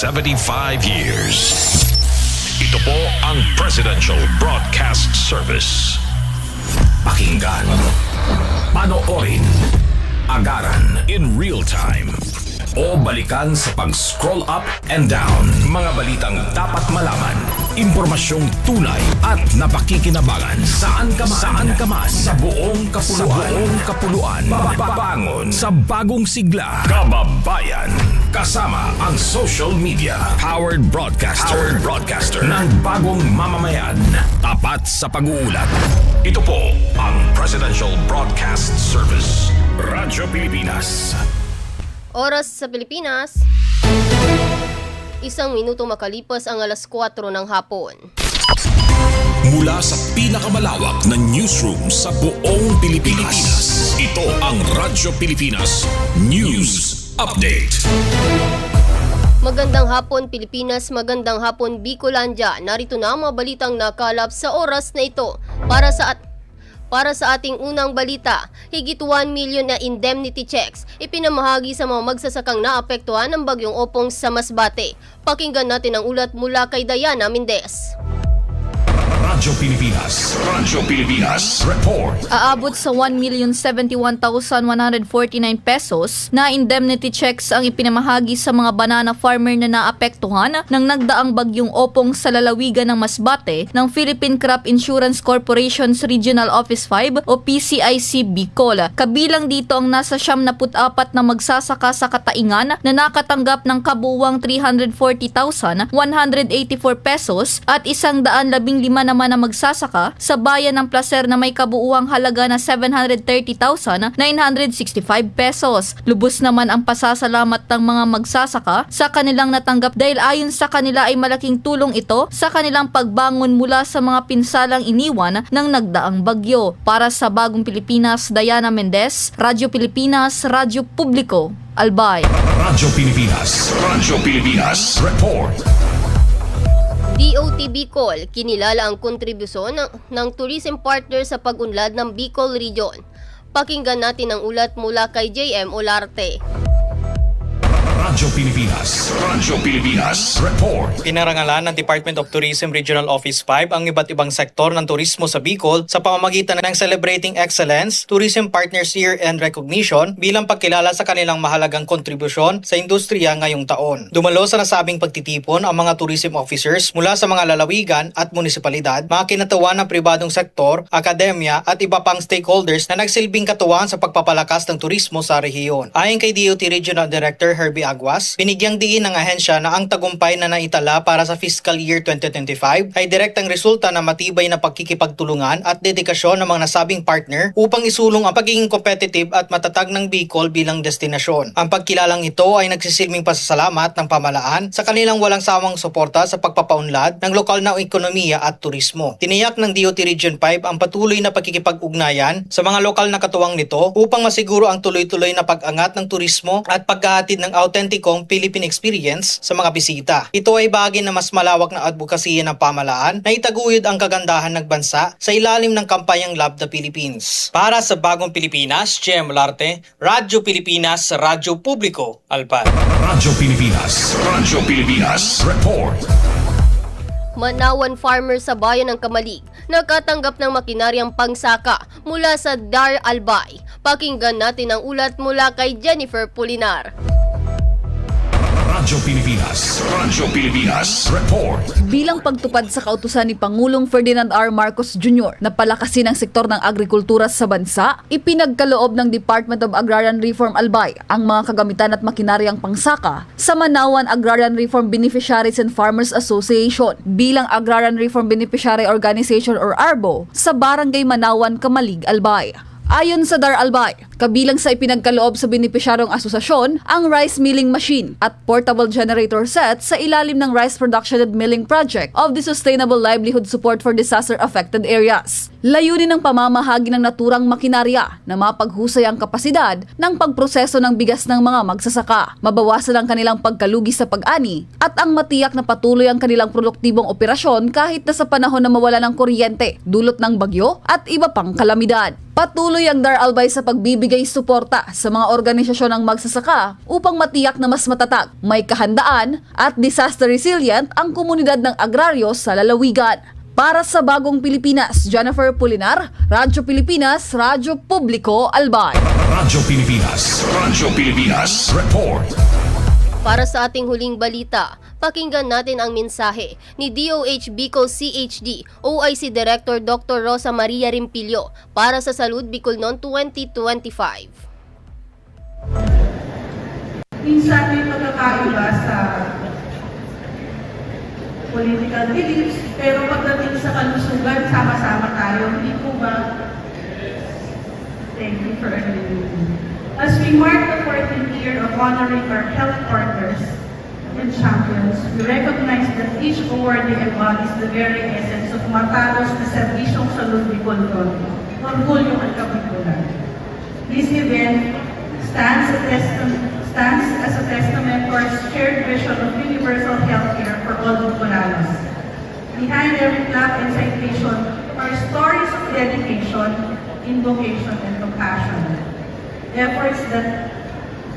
75 years. Ito po ang Presidential Broadcast Service. Pakinggan, panoorin, agaran in real time, o balikan sa pag-scroll up and down. Mga balitang dapat malaman, impormasyong tunay at napakikinabangan. Saan ka man, sa buong kapuluan. Mapapangon sa bagong sigla. Kababayan, kasama ang social media. Powered broadcaster ng bagong mamamayan. Tapat sa pag-uulat. Ito po ang Presidential Broadcast Service. Radyo Pilipinas. Oras sa Pilipinas, 1 minuto makalipas ang alas 4 ng hapon. Mula sa pinakamalawak na newsroom sa buong Pilipinas, ito ang Radyo Pilipinas News Update. Magandang hapon Pilipinas, magandang hapon Bicolandia. Narito na ang mga balitang nakalap sa oras na ito. Para sa ating unang balita, higit 1 million na indemnity checks ipinamahagi sa mga magsasakang naapektuhan ng bagyong Opong sa Masbate. Pakinggan natin ang ulat mula kay Diana Mendez. Radyo Pilipinas Report. Aabot sa 1,071,149 pesos na indemnity checks ang ipinamahagi sa mga banana farmer na naapektuhan ng nagdaang bagyong Opong sa lalawigan ng Masbate ng Philippine Crop Insurance Corporation's Regional Office 5 o PCIC Bicol. Kabilang dito ang nasa 74 na magsasaka sa Kataingan na nakatanggap ng kabuuang 340,184 pesos at 115 naman na magsasaka sa bayan ng Placer na may kabuuang halaga na 730,965 pesos. Lubos naman ang pasasalamat ng mga magsasaka sa kanilang natanggap dahil ayon sa kanila ay malaking tulong ito sa kanilang pagbangon mula sa mga pinsalang iniwan ng nagdaang bagyo. Para sa Bagong Pilipinas, Diana Mendez, Radyo Pilipinas, Radyo Publiko, Albay. Radyo Pilipinas Report. DOT Bicol, kinilala ang kontribusyon ng tourism partner sa pag-unlad ng Bicol Region. Pakinggan natin ang ulat mula kay JM Olarte. Radyo Pilipinas Report. Pinarangalan ng Department of Tourism Regional Office 5 ang iba't ibang sektor ng turismo sa Bicol sa pamamagitan ng Celebrating Excellence Tourism Partners Year and Recognition bilang pagkilala sa kanilang mahalagang kontribusyon sa industriya ngayong taon. Dumalo sa nasabing pagtitipon ang mga tourism officers mula sa mga lalawigan at munisipalidad, mga kinatawan ng pribadong sektor, akademya at iba pang stakeholders na nagsilbing katuwang sa pagpapalakas ng turismo sa rehiyon. Ayon kay DOT Regional Director Herbie Aguas, binigyang diin ng ahensya na ang tagumpay na naitala para sa fiscal year 2025 ay direktang resulta ng matibay na pagkikipagtulungan at dedikasyon ng mga nasabing partner upang isulong ang pagiging competitive at matatag ng Bicol bilang destinasyon. Ang pagkilalang ito ay nagsisilbing pasasalamat ng pamahalaan sa kanilang walang sawang suporta sa pagpapaunlad ng lokal na ekonomiya at turismo. Tiniyak ng DOT Region 5 ang patuloy na pagkikipag-ugnayan sa mga lokal na katuwang nito upang masiguro ang tuloy-tuloy na pag-angat ng turismo at paghahatid ng autentikong Philippine experience sa mga bisita. Ito ay bahagi na mas malawak na advokasya ng pamahalaan na itaguyod ang kagandahan ng bansa sa ilalim ng kampanyang Love the Philippines. Para sa Bagong Pilipinas, JM Olarte, Radyo Pilipinas, Radyo Publiko, Alpan. Radyo Pilipinas Report. Manawan farmer sa bayan ng Kamalig nakatanggap ng makinaryang pangsaka mula sa Dar Albay. Pakinggan natin ang ulat mula kay Jennifer Pulinar. Radyo Pilipinas Report. Bilang pagtupad sa kautusan ni Pangulong Ferdinand R. Marcos Jr. na palakasin ang sektor ng agrikultura sa bansa, ipinagkaloob ng Department of Agrarian Reform Albay ang mga kagamitan at makinaryang pangsaka sa Manawan Agrarian Reform Beneficiaries and Farmers Association bilang Agrarian Reform Beneficiary Organization or ARBO sa Barangay Manawan, Kamalig, Albay. Ayon sa Dar Albay, kabilang sa ipinagkaloob sa benepisyaryong asosasyon ang rice milling machine at portable generator set sa ilalim ng Rice Production and Milling Project of the Sustainable Livelihood Support for Disaster-Affected Areas. Layunin ng pamamahagi ng naturang makinarya na mapaghusay ang kapasidad ng pagproseso ng bigas ng mga magsasaka, mabawasan ang kanilang pagkalugi sa pag-ani, at ang matiyak na patuloy ang kanilang produktibong operasyon kahit na sa panahon na mawala ng kuryente, dulot ng bagyo at iba pang kalamidad. Patuloy ang Dar Albay sa pagbibigay suporta sa mga organisasyon ng magsasaka upang matiyak na mas matatag, may kahandaan at disaster resilient ang komunidad ng agraryo sa lalawigan. Para sa Bagong Pilipinas, Jennifer Pulinar, Radyo Pilipinas, Radyo Publiko, Albay. Radyo Pilipinas. Report. Para sa ating huling balita, pakinggan natin ang mensahe ni DOH Bicol CHD OIC Director Dr. Rosa Maria Rimpilyo para sa Salud Bicol noon 2025. Minsan may pagkakaiba sa political beliefs, pero pagdating sa kalusugan, sama-sama tayo. Hindi po ba? Thank you for agreeing. As we mark the 14th year of honoring our health partners and champions, we recognize that each awardee embodies the very essence of Matalos na Serbisyong Salud Bicol Noon, Orgulyo at Kapiguran. This event stands as a testament to our shared vision of universal healthcare for all Bicolanos. Behind every plaque and citation are stories of dedication, invocation, and compassion. Efforts that,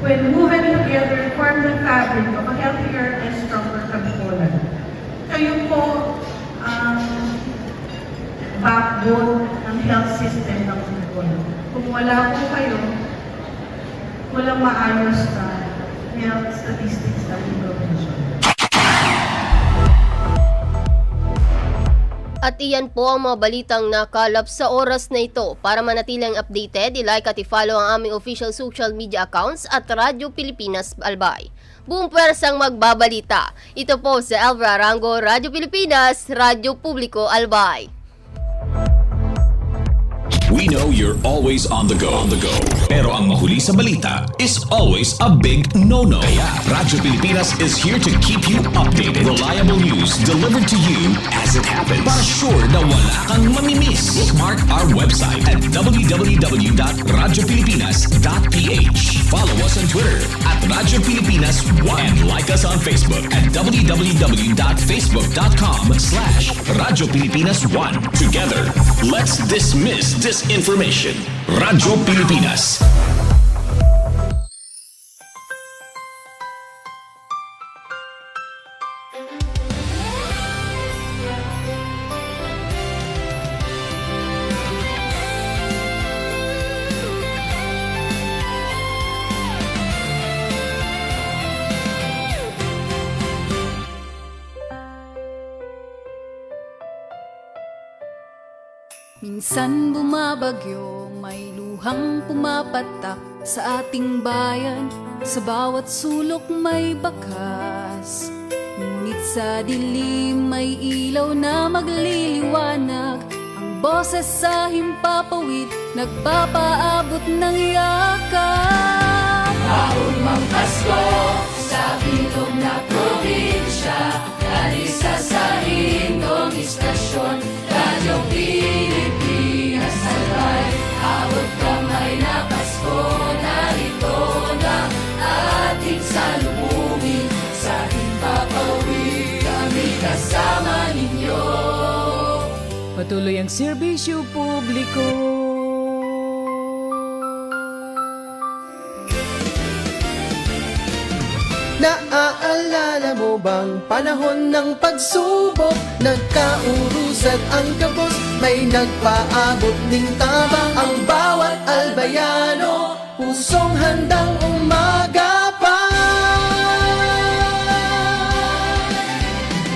when woven together, form the fabric of a healthier and stronger Kapiguran. Kayo po ang backbone ng health system ng Bicol. Kung wala po kayo, walang maayos na health statistics ng provincial. At iyan po ang mga balitang nakalap sa oras na ito. Para manatilang updated, i-like at i-follow ang aming official social media accounts at Radyo Pilipinas Albay. Buong pwersang magbabalita. Ito po sa Elvra Arango, Radyo Pilipinas, Radyo Publiko Albay. We know you're always on the go. Pero ang mahuli sa balita is always a big no-no. Kaya Radyo Pilipinas is here to keep you updated. Reliable news delivered to you as it happens. Para sure na wala kang mamimiss. Bookmark our website at www.radiopilipinas.ph. Follow us on Twitter at Radyo Pilipinas 1 and like us on Facebook at www.facebook.com/Radyo Pilipinas 1. Together, let's dismiss disinformation. Radyo Pilipinas. Minsan bumabagyo, may luhang pumapatak sa ating bayan. Sa bawat sulok may bakas, ngunit sa dilim may ilaw na magliliwanag. Ang boses sa himpapawid, nagpapaabot ng yakap. Taon mang Pasko, sa bilog na probinsya, alisa sa hindong istasyon, Radyo Pilipinas Albay. Abot kamay na Pasko, narito na ating salubungin. Sa himpapawid, kami kasama ninyo. Patuloy ang serbisyo publiko. Naaalala mo bang panahon ng pagsubok? Nagkaurusan ang kapos, may nagpaabot ding tabang. Ang bawat albayano, pusong handang umagapan.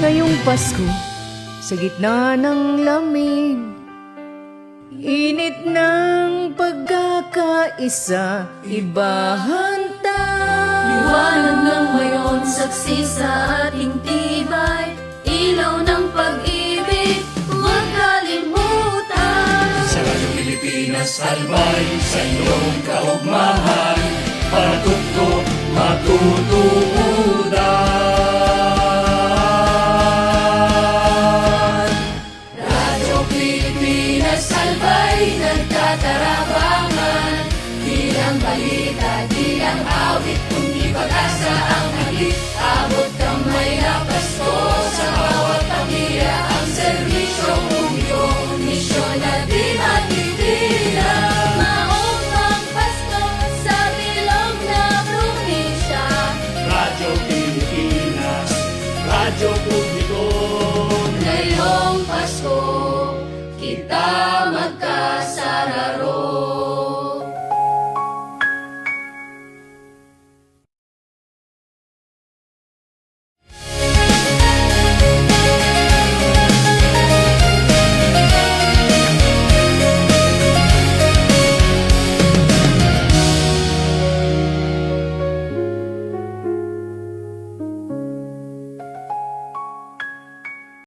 Ngayong Pasko, sa gitna ng lamig, init ng pagkakaisa, ibahanta. Liwanag ng mayon, saksi sa ating tibay, ilaw ng pag-ibig, huwag kalimutan. Sa Radyo Pilipinas Albay, sa iyong kaugmahan, patugtog matutuudan. Radyo Pilipinas Albay, nagtatarabangan. Di lang balita, di lang awit, kundi pag-asa ang halik. Abot kamay na Pasko sa